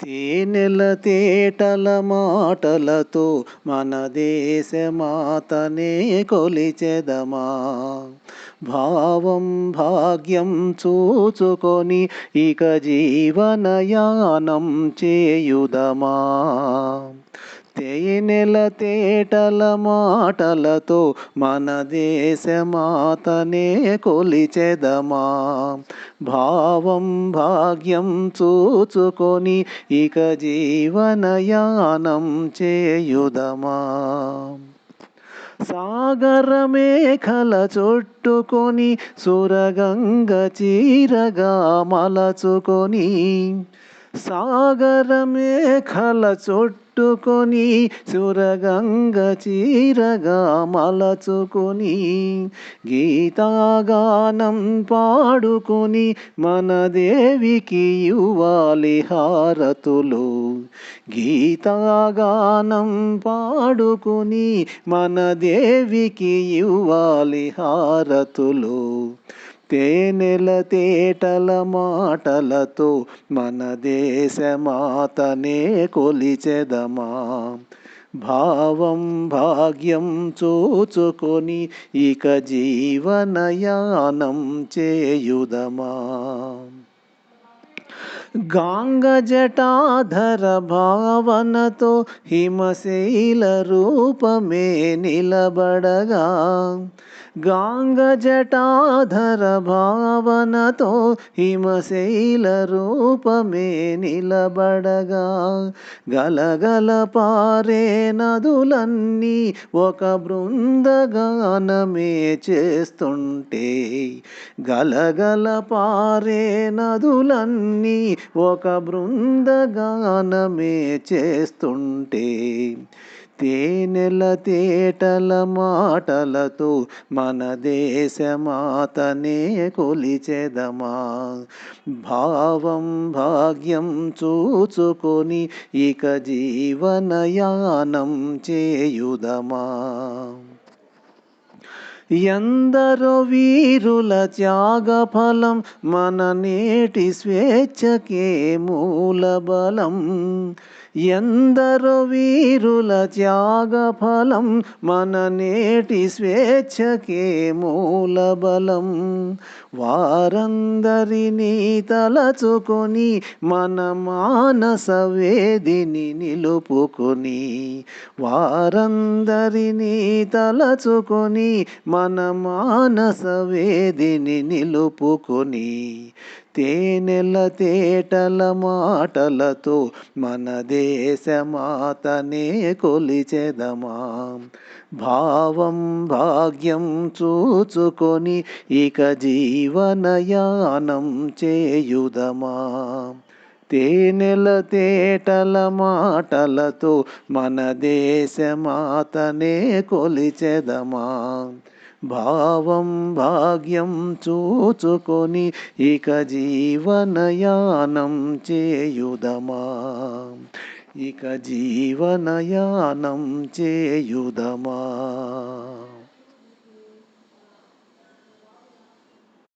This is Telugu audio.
తేనెల తేటల మాటలతో మన దేశమాతనే కొలిచెదమా. భావం భాగ్యం చూచుకొని ఇక జీవనయానం చేయుదమా. తేనెల తేటల మాటలతో మన దేశమాతనే కొలిచెదమా. భావం భాగ్యం చూచుకొని ఇక జీవనయానం చేయుదమా. సాగర మేఖల చుట్టుకొని సురగంగ చీరగా మలచుకొని. సాగర మేఖల చుట్టుకొని సురగంగ చీరగా మలచుకొని. గీతాగానం పాడుకొని మన దేవికి ఇవ్వాలి హారతులు. గీతాగానం పాడుకొని మన దేవికి ఇవ్వాలి హారతులు. తేనెల తేటల మాటలతో మన దేశమాతనే కొలిచెదమా. భావం భాగ్యం చూచుకొని ఇక జీవనయానం చేయుదమా. గాంగ జటాధర భావనతో హిమశైల రూపమే నిలబడగా. గాంగ జటాధర భావనతో హిమశైల రూపమే నిలబడగా. గలగల పారే నదులన్నీ ఒక బృందగానమే చేస్తుంటే. గలగల పారే నదులన్నీ ఒక బృందగానమే చేస్తుంటే. తేనెల తేటల మాటలతో మన దేశమాతనే కొలిచెదమా. భావం భాగ్యం చూచుకొని ఇక జీవనయానం చేయుదమా. ఎందరో వీరుల త్యాగఫలం మన నేటి స్వేచ్ఛకే మూలబలం. ఎందరో వీరుల త్యాగఫలం మన నేటి స్వేచ్ఛకే మూలబలం. వారందరినీ తలచుకొని మన మానస వేదిని నిలుపుకొని. వారందరినీ తలచుకొని మన మానస వేదిని నిలుపుకొని. తేనెల తేటల మాటలతో మన దేశమాతనే కొలిచెదమా. భావం భాగ్యం చూచుకొని ఇక జీవనయానం చేయుదమా. తేనెల తేటల మాటలతో మన దేశమాతనే కొలిచెదమా. భావం భాగ్యం చూచుకొని ఇక జీవనయానం చేయుదమా. ఇక జీవనయానం చేయుదమా.